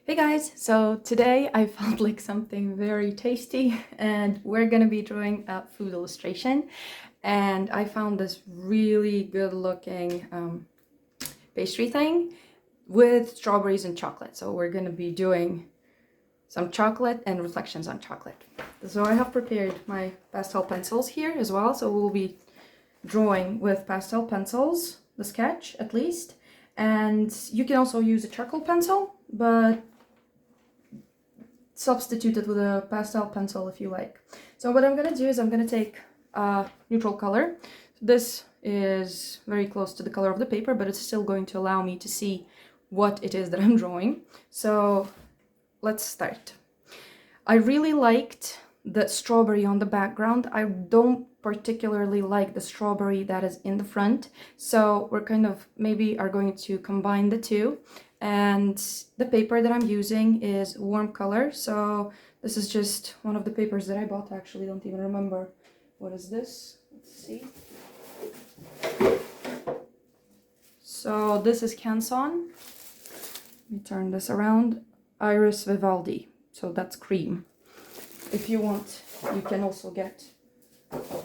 Hey guys, so today I felt like something very tasty and we're gonna be drawing a food illustration, and I found this really good looking pastry thing with strawberries and chocolate. So we're gonna be doing some chocolate and reflections on chocolate. So I have prepared my pastel pencils here as well, so we'll be drawing with pastel pencils, the sketch at least, and you can also use a charcoal pencil, but substitute it with a pastel pencil if you like. So what I'm going to do is I'm going to take a neutral color. This is very close to the color of the paper, but it's still going to allow me to see what it is that I'm drawing. So let's start. I really liked the strawberry on the background. I don't particularly like the strawberry that is in the front, so we're kind of maybe are going to combine the two. And the paper that I'm using is warm color, so this is just one of the papers that I bought. I actually don't even remember what is this. Let's see. So this is Canson. Let me turn this around. Iris Vivaldi, so that's cream. If you want, you can also get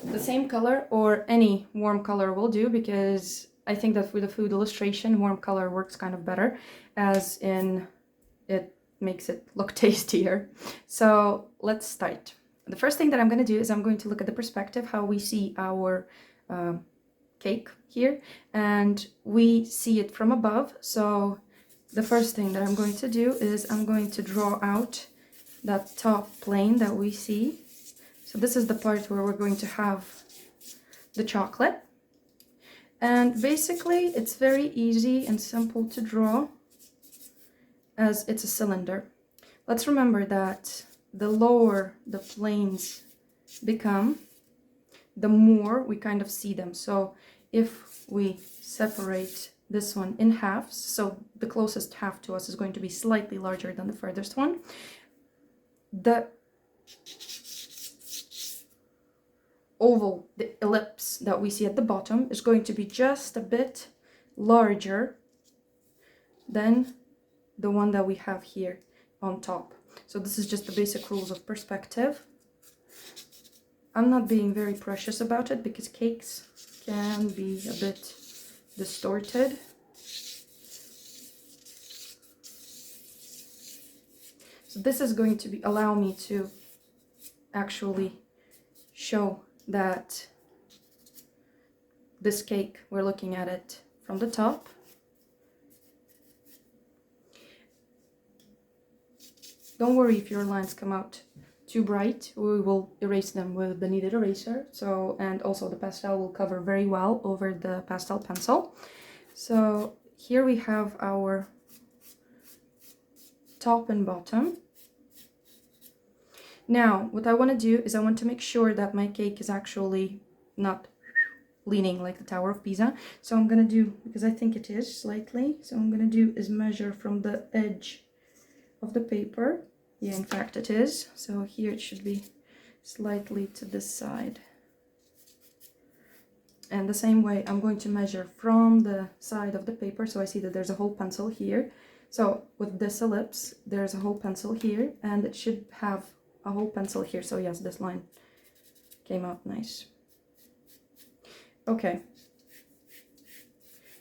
the same color or any warm color will do, because I think that with a food illustration, warm color works kind of better, as in it makes it look tastier. So let's start. The first thing that I'm going to do is I'm going to look at the perspective, how we see our cake here, and we see it from above. So the first thing that I'm going to do is I'm going to draw out that top plane that we see. So this is the part where we're going to have the chocolate. And basically it's very easy and simple to draw, as it's a cylinder. Let's remember that the lower the planes become, the more we kind of see them. So if we separate this one in halves, so the closest half to us is going to be slightly larger than the furthest one, the oval, the ellipse that we see at the bottom, is going to be just a bit larger than the one that we have here on top. So this is just the basic rules of perspective. I'm not being very precious about it because cakes can be a bit distorted. So this is going to allow me to actually show that this cake, we're looking at it from the top. Don't worry if your lines come out too bright, we will erase them with the kneaded eraser. So, and also the pastel will cover very well over the pastel pencil. So here we have our top and bottom. Now, what I want to do is I want to make sure that my cake is actually not leaning like the Tower of Pisa. So I'm going to do, because I think it is slightly, so I'm going to do is measure from the edge of the paper. Yeah, in fact it is. So here it should be slightly to this side. And the same way I'm going to measure from the side of the paper. So I see that there's a whole pencil here. So with this ellipse, there's a whole pencil here, and it should have a whole pencil here. So yes, this line came out nice. Okay,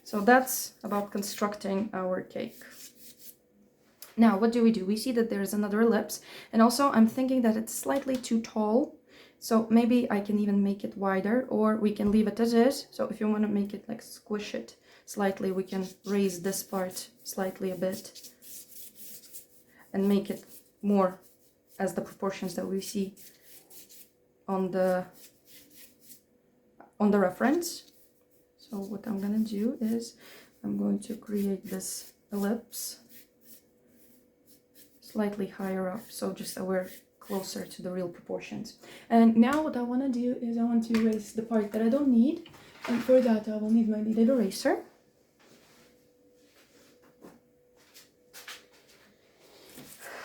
so that's about constructing our cake. Now what do? We see that there's another ellipse, and also I'm thinking that it's slightly too tall, so maybe I can even make it wider, or we can leave it as is. So if you want to make it like squish it slightly, we can raise this part slightly a bit and make it more as the proportions that we see on the reference. So what I'm going to do is I'm going to create this ellipse slightly higher up, so just that we're closer to the real proportions. And now what I want to do is I want to erase the part that I don't need, and for that I will need my kneaded eraser.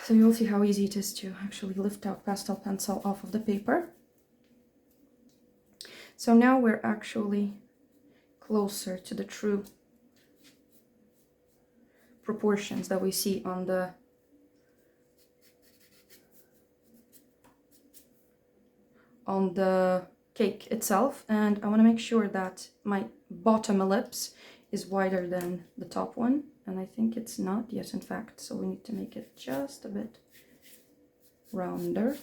So you'll see how easy it is to actually lift out pastel pencil off of the paper. So now we're actually closer to the true proportions that we see on the on the cake itself, and I want to make sure that my bottom ellipse is wider than the top one, and I think it's not. Yes, in fact, so we need to make it just a bit rounder.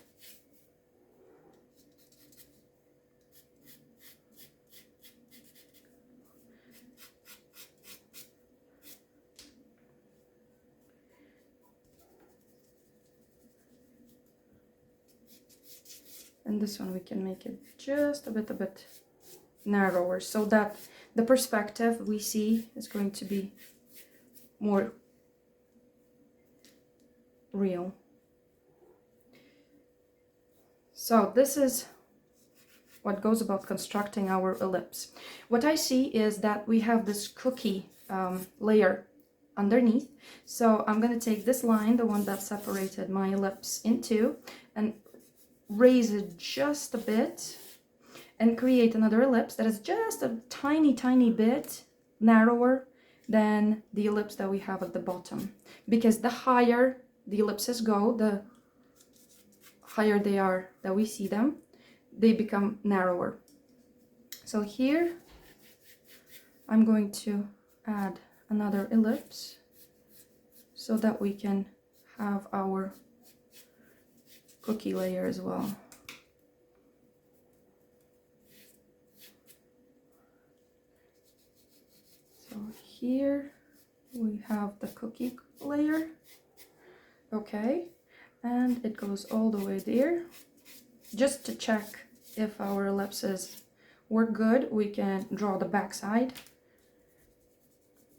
And this one we can make it just a bit narrower, so that the perspective we see is going to be more real. So this is what goes about constructing our ellipse. What I see is that we have this cookie layer underneath. So I'm going to take this line, the one that separated my ellipse in two, and raise it just a bit and create another ellipse that is just a tiny bit narrower than the ellipse that we have at the bottom. Because the higher the ellipses go, the higher they are that we see them, they become narrower. So here I'm going to add another ellipse so that we can have our cookie layer as well. So here we have the cookie layer. Okay, and it goes all the way there. Just to check if our ellipses were good, we can draw the back side.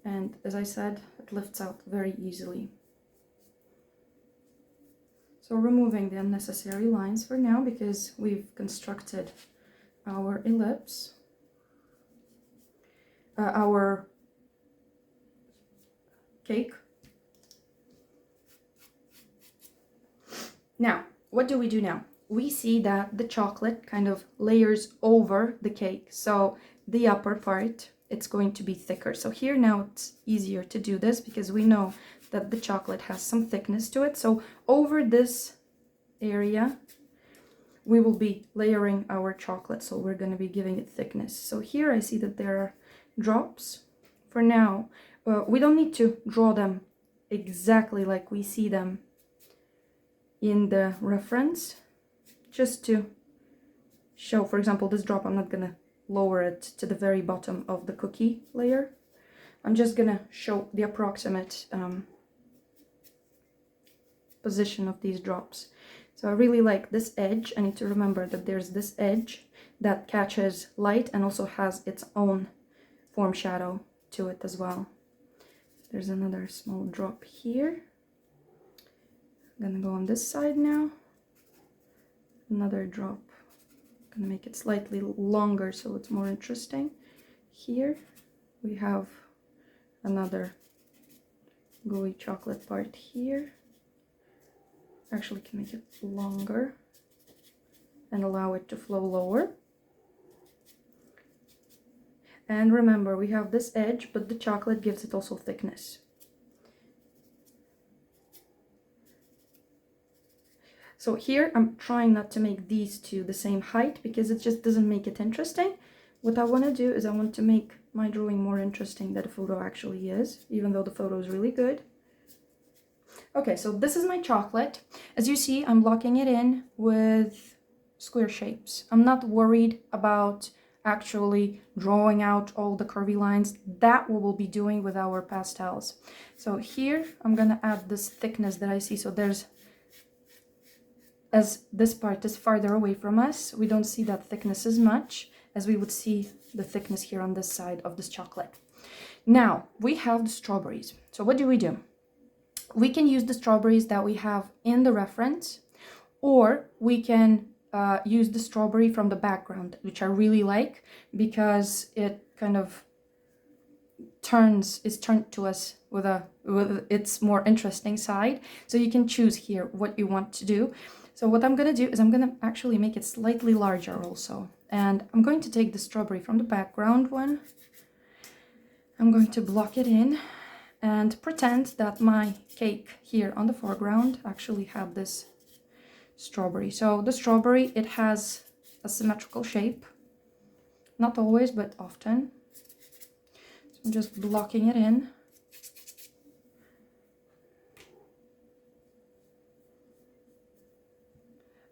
And as I said, it lifts out very easily. So removing the unnecessary lines for now, because we've constructed our ellipse, our cake. Now, what do we do now? We see that the chocolate kind of layers over the cake. So the upper part, it's going to be thicker. So here now it's easier to do this because we know that the chocolate has some thickness to it. So over this area, we will be layering our chocolate. So we're going to be giving it thickness. So here I see that there are drops. For now, we don't need to draw them exactly like we see them in the reference, just to show, for example, this drop, I'm not gonna lower it to the very bottom of the cookie layer. I'm just gonna show the approximate position of these drops. So I really like this edge. I need to remember that there's this edge that catches light and also has its own form shadow to it as well. There's another small drop here. I'm gonna go on this side now. Another drop. I'm gonna make it slightly longer so it's more interesting. Here we have another gooey chocolate part here. Actually can make it longer and allow it to flow lower. And remember, we have this edge, but the chocolate gives it also thickness. So here I'm trying not to make these two the same height because it just doesn't make it interesting. What I want to do is I want to make my drawing more interesting than the photo actually is, even though the photo is really good. Okay, so this is my chocolate. As you see, I'm blocking it in with square shapes. I'm not worried about actually drawing out all the curvy lines. That we will be doing with our pastels. So here I'm gonna add this thickness that I see. So there's, as this part is farther away from us, we don't see that thickness as much as we would see the thickness here on this side of this chocolate. Now we have the strawberries. So what do? We can use the strawberries that we have in the reference, or we can use the strawberry from the background, which I really like because it kind of is turned to us with its more interesting side. So you can choose here what you want to do. So what I'm going to do is I'm going to actually make it slightly larger also. And I'm going to take the strawberry from the background one. I'm going to block it in and pretend that my cake here on the foreground actually have this strawberry. So the strawberry, it has a symmetrical shape. Not always, but often. So I'm just blocking it in.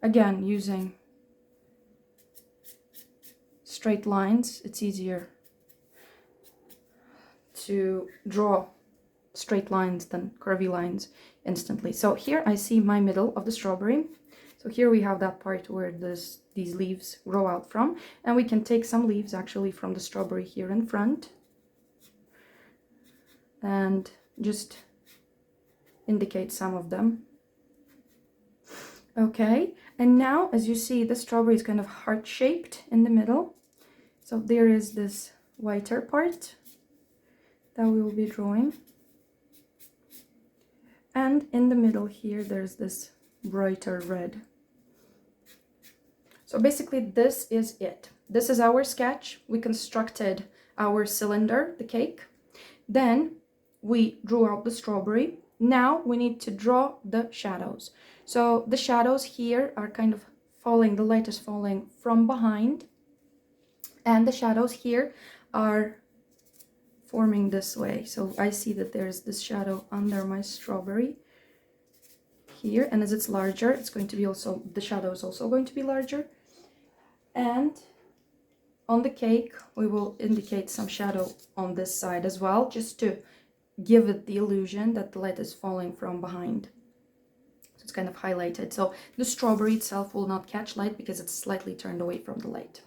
Again, using straight lines, it's easier to draw straight lines than curvy lines instantly. So here I see my middle of the strawberry. So here we have that part where these leaves grow out from, and we can take some leaves actually from the strawberry here in front and just indicate some of them. Okay, and now as you see, the strawberry is kind of heart-shaped in the middle. So there is this whiter part that we will be drawing. And in the middle here, there's this brighter red. So basically this is it. This is our sketch. We constructed our cylinder, the cake. Then we drew out the strawberry. Now we need to draw the shadows. So the shadows here are kind of falling, the light is falling from behind. And the shadows here are forming this way. So I see that there's this shadow under my strawberry here. And as it's larger, it's going to be also, the shadow is also going to be larger. And on the cake, we will indicate some shadow on this side as well, just to give it the illusion that the light is falling from behind. So it's kind of highlighted. So the strawberry itself will not catch light because it's slightly turned away from the light.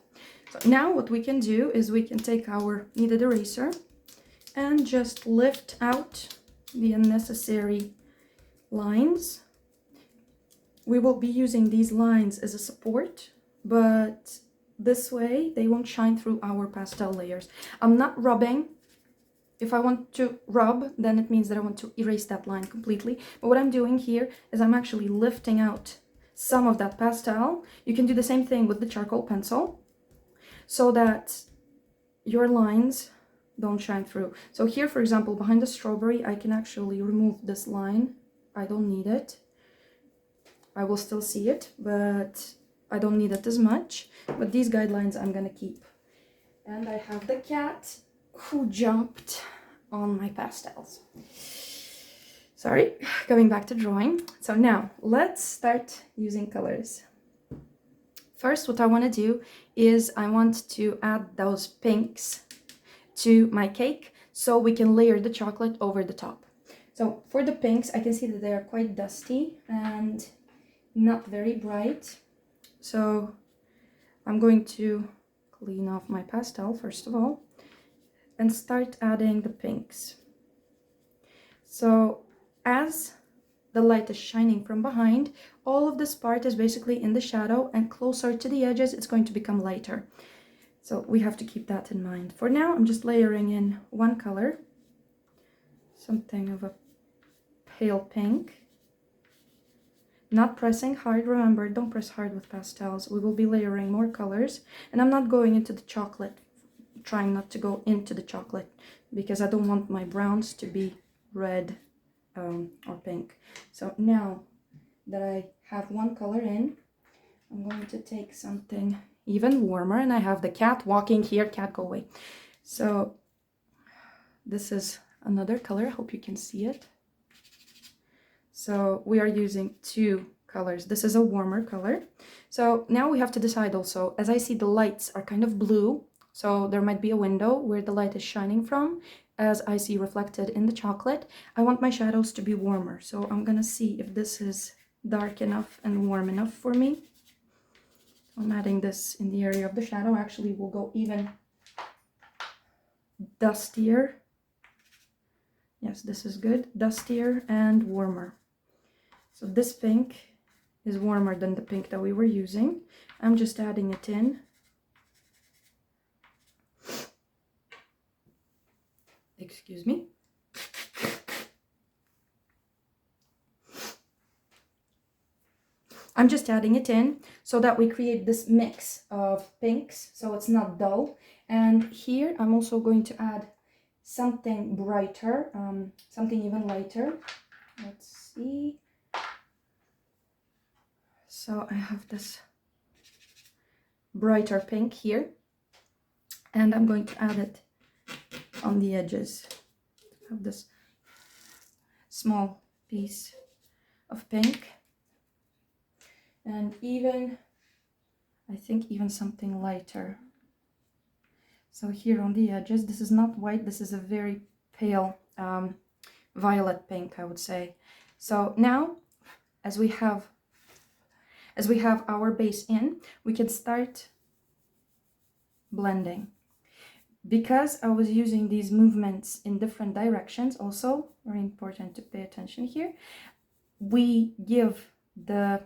So now what we can do is we can take our kneaded eraser and just lift out the unnecessary lines. We will be using these lines as a support, but this way they won't shine through our pastel layers. I'm not rubbing. If I want to rub, then it means that I want to erase that line completely. But what I'm doing here is I'm actually lifting out some of that pastel. You can do the same thing with the charcoal pencil so that your lines don't shine through. So here, for example, behind the strawberry, I can actually remove this line. I don't need it. I will still see it, but I don't need it as much. But these guidelines I'm gonna keep. And I have the cat who jumped on my pastels. Sorry, going back to drawing. So now let's start using colors. First, what I want to do is I want to add those pinks to my cake so we can layer the chocolate over the top. So for the pinks, I can see that they are quite dusty and not very bright. So I'm going to clean off my pastel first of all and start adding the pinks. So as the light is shining from behind, all of this part is basically in the shadow, and closer to the edges it's going to become lighter. So we have to keep that in mind. For now, I'm just layering in one color, something of a pale pink. Not pressing hard, remember, don't press hard with pastels. We will be layering more colors, and I'm not going into the chocolate, trying not to go into the chocolate, because I don't want my browns to be red or pink. So now that I have one color in, I'm going to take something even warmer, and I have the cat walking here. Cat, go away. So this is another color. I hope you can see it. So we are using two colors. This is a warmer color. So now we have to decide also, as I see the lights are kind of blue, so there might be a window where the light is shining from, as I see reflected in the chocolate. I want my shadows to be warmer. So I'm gonna see if this is dark enough and warm enough for me. I'm adding this in the area of the shadow. Actually, we'll go even dustier. Yes, this is good. Dustier and warmer. So this pink is warmer than the pink that we were using. I'm just adding it in. Excuse me. I'm just adding it in so that we create this mix of pinks, so it's not dull. And here I'm also going to add something brighter, something even lighter. Let's see. So I have this brighter pink here, and I'm going to add it on the edges of this small piece of pink, and even, I think, even something lighter. So here on the edges, this is not white, this is a very pale violet pink, I would say. So now, as we have our base in, we can start blending. Because I was using these movements in different directions, also very important to pay attention here, we give the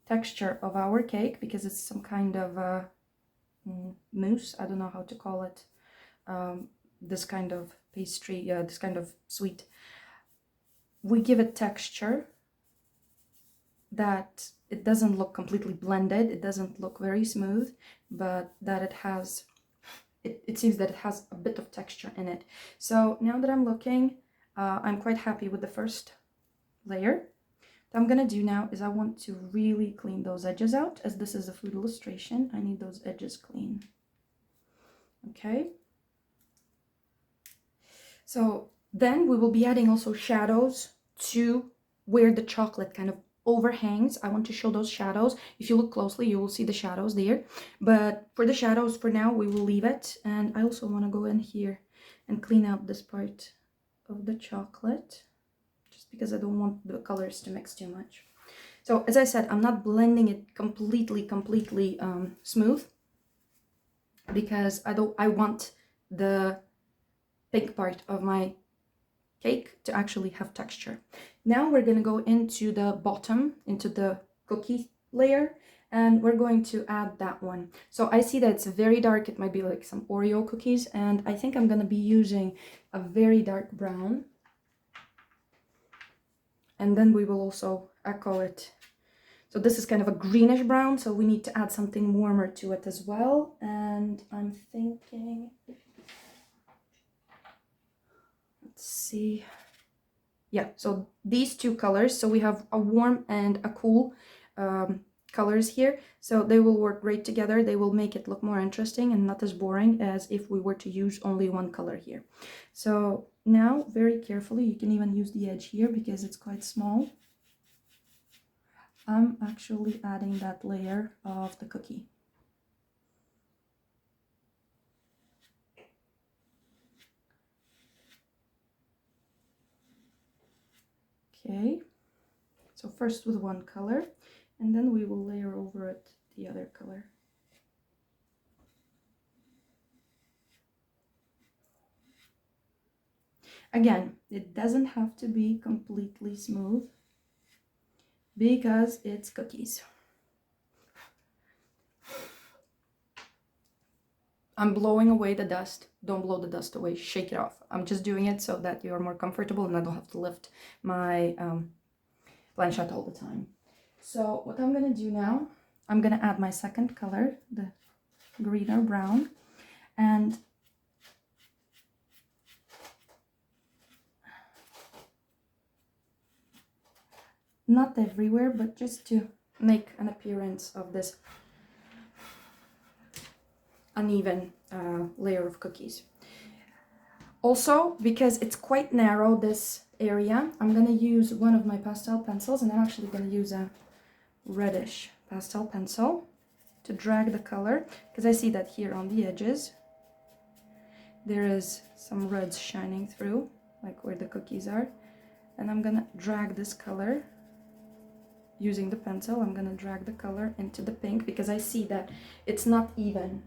texture of our cake, because it's some kind of mousse, I don't know how to call it, this kind of pastry, this kind of sweet, we give it texture that it doesn't look completely blended, it doesn't look very smooth, but that it has, it seems that it has a bit of texture in it. So now that I'm looking, I'm quite happy with the first layer. What I'm gonna do now is I want to really clean those edges out. As this is a food illustration, I need those edges clean. Okay. So then we will be adding also shadows to where the chocolate kind of overhangs. I want to show those shadows. If you look closely, you will see the shadows there. But for the shadows, for now, we will leave it. And I also want to go in here and clean out this part of the chocolate, just because I don't want the colors to mix too much. So as I said, I'm not blending it completely smooth, because I want the pink part of my cake to actually have texture. Now we're going to go into the bottom, into the cookie layer, and we're going to add that one. So I see that it's very dark, it might be like some Oreo cookies, and I think I'm going to be using a very dark brown, and then we will also echo it. So this is kind of a greenish brown, so we need to add something warmer to it as well. And I'm thinking, let's see. Yeah, so these two colors, so we have a warm and a cool colors here, so they will work great together. They will make it look more interesting and not as boring as if we were to use only one color here. So now, very carefully, you can even use the edge here because it's quite small. I'm actually adding that layer of the cookie. Okay, so first with one color, and then we will layer over it the other color. Again, it doesn't have to be completely smooth because it's cookies. I'm blowing away the dust. Don't blow the dust away, shake it off. I'm just doing it so that you're more comfortable and I don't have to lift my planchette all the time. So what I'm gonna do now, I'm gonna add my second color, the greener brown, and not everywhere, but just to make an appearance of this uneven layer of cookies. Also, because it's quite narrow, this area, I'm going to use one of my pastel pencils, and I'm actually going to use a reddish pastel pencil to drag the color, because I see that here on the edges there is some reds shining through, like where the cookies are, and I'm going to drag this color using the pencil. I'm going to drag the color into the pink because I see that it's not even.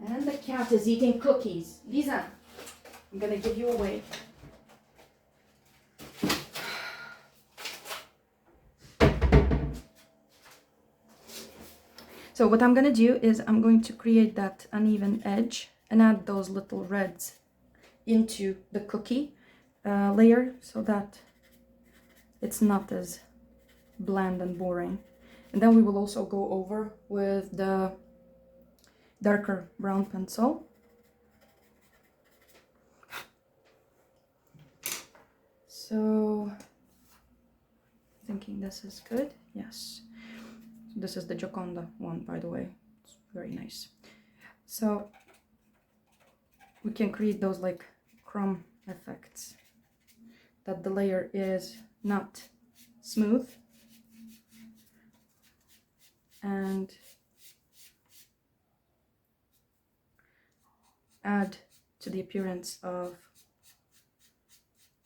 And the cat is eating cookies. Lisa, I'm gonna give you away. So what I'm gonna do is I'm going to create that uneven edge and add those little reds into the cookie layer so that it's not as bland and boring. And then we will also go over with the darker brown pencil. So, thinking this is good, yes. So this is the Gioconda one, by the way. It's very nice. So we can create those like crumb effects, that the layer is not smooth and add to the appearance of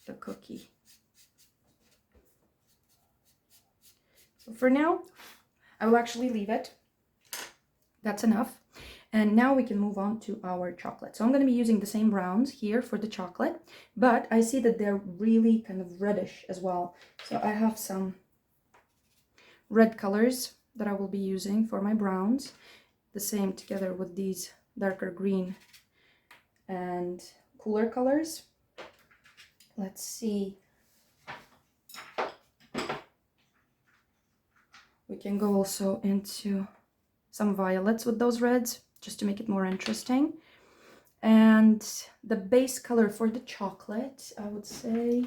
the cookie. So for now, I will actually leave it. That's enough. And now we can move on to our chocolate. So I'm going to be using the same browns here for the chocolate, but I see that they're really kind of reddish as well. So I have some red colors that I will be using for my browns. The same together with these darker green and cooler colors. Let's see. We can go also into some violets with those reds, just to make it more interesting. And the base color for the chocolate, I would say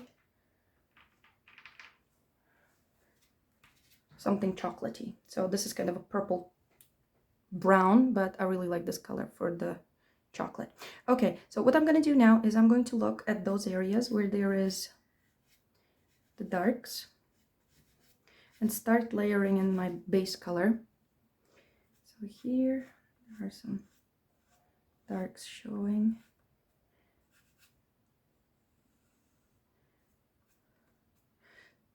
something chocolatey. So this is kind of a purple brown, but I really like this color for the chocolate. Okay, so what I'm going to do now is I'm going to look at those areas where there is the darks and start layering in my base color. So here there are some darks showing.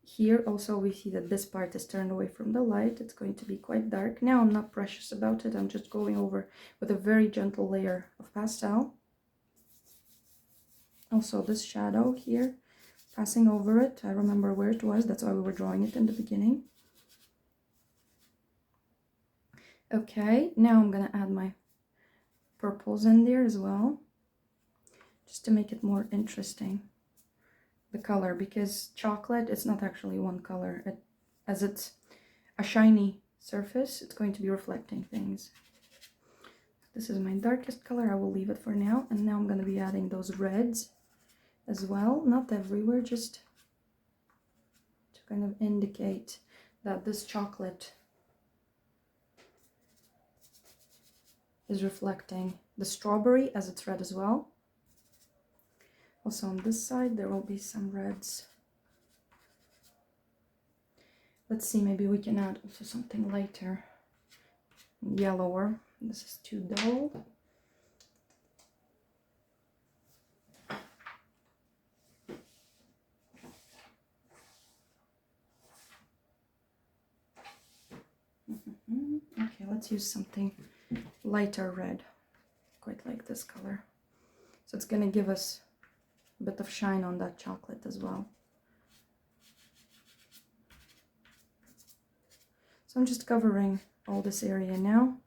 Here also we see that this part is turned away from the light. It's going to be quite dark. Now I'm not precious about it. I'm just going over with a very gentle layer of pastel. Also this shadow here, passing over it. I remember where it was. That's why we were drawing it in the beginning. Okay, now I'm gonna add my purples in there as well, just to make it more interesting, the color, because chocolate, it's not actually one color. As it's a shiny surface, it's going to be reflecting things. This is my darkest color. I will leave it for now. And now I'm going to be adding those reds as well, not everywhere, just to kind of indicate that this chocolate is reflecting the strawberry as it's red as well. Also on this side there will be some reds. Let's see, maybe we can add also something lighter, yellower. This is too dull. Okay, let's use something lighter red. Quite like this color. So it's gonna give us a bit of shine on that chocolate as well. So I'm just covering all this area now.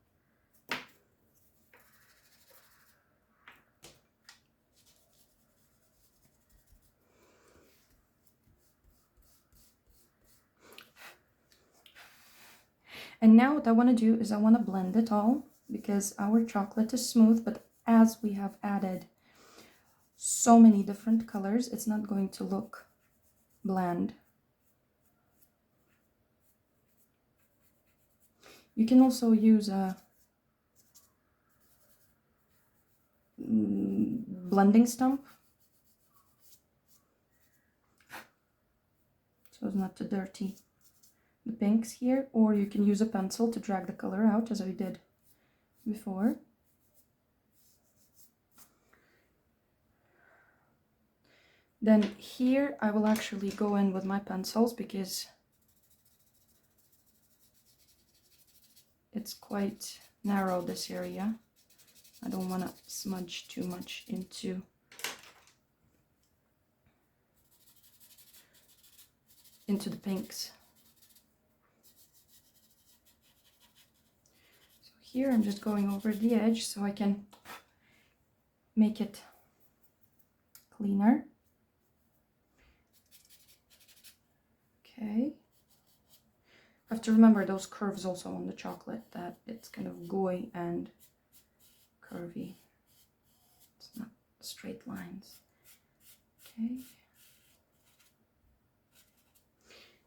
And now what I want to do is I want to blend it all, because our chocolate is smooth, but as we have added so many different colors, it's not going to look bland. You can also use a blending stump so as not to dirty the pinks here, or you can use a pencil to drag the color out as I did before. Then here I will actually go in with my pencils because it's quite narrow, this area. I don't want to smudge too much into the pinks. So here I'm just going over the edge so I can make it cleaner. Okay. I have to remember those curves also on the chocolate, that it's kind of gooey and curvy. It's not straight lines. Okay.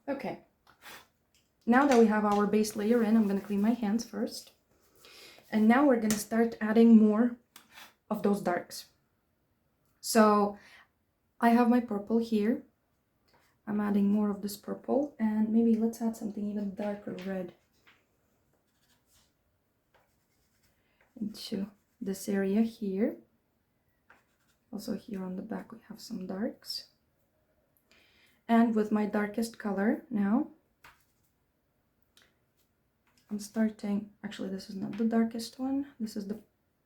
Okay. now that we have our base layer in, I'm going to clean my hands first. And now we're going to start adding more of those darks. So I have my purple here. I'm adding more of this purple, and maybe let's add something even darker red into this area here. Also here on the back we have some darks. And with my darkest color now, I'm starting, actually this is not the darkest one, this is the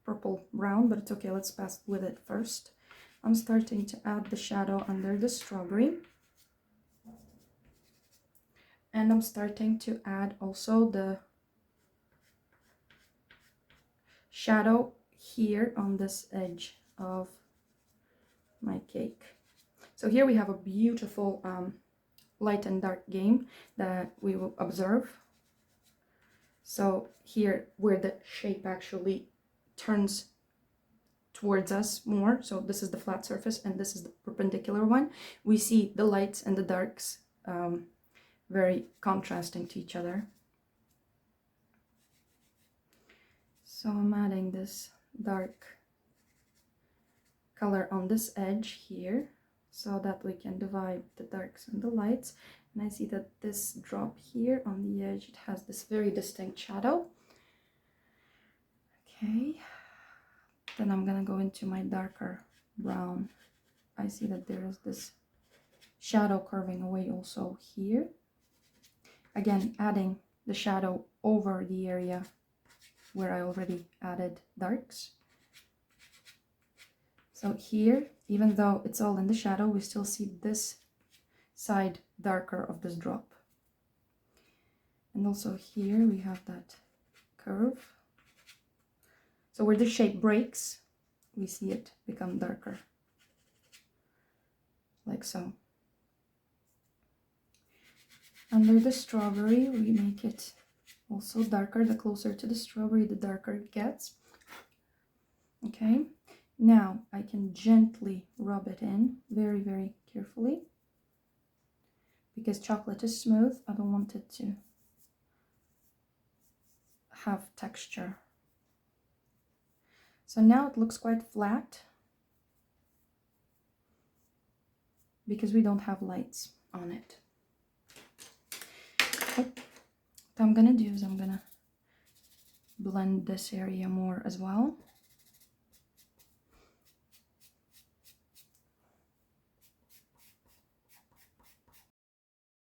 purple brown, but it's okay, let's pass with it first. I'm starting to add the shadow under the strawberry. And I'm starting to add also the shadow here on this edge of my cake. So here we have a beautiful light and dark game that we will observe. So here where the shape actually turns towards us more, so this is the flat surface and this is the perpendicular one, we see the lights and the darks very contrasting to each other. So I'm adding this dark color on this edge here so that we can divide the darks and the lights. And I see that this drop here on the edge, it has this very distinct shadow. Okay, then I'm gonna go into my darker brown. I see that there is this shadow curving away also here. Again, adding the shadow over the area where I already added darks. So here, even though it's all in the shadow, we still see this side darker of this drop. And also here we have that curve. So where the shape breaks, we see it become darker, like so. Under the strawberry, we make it also darker. The closer to the strawberry, the darker it gets. Okay, now I can gently rub it in, very, very carefully. Because chocolate is smooth, I don't want it to have texture. So now it looks quite flat because we don't have lights on it. What I'm gonna do is I'm gonna blend this area more as well.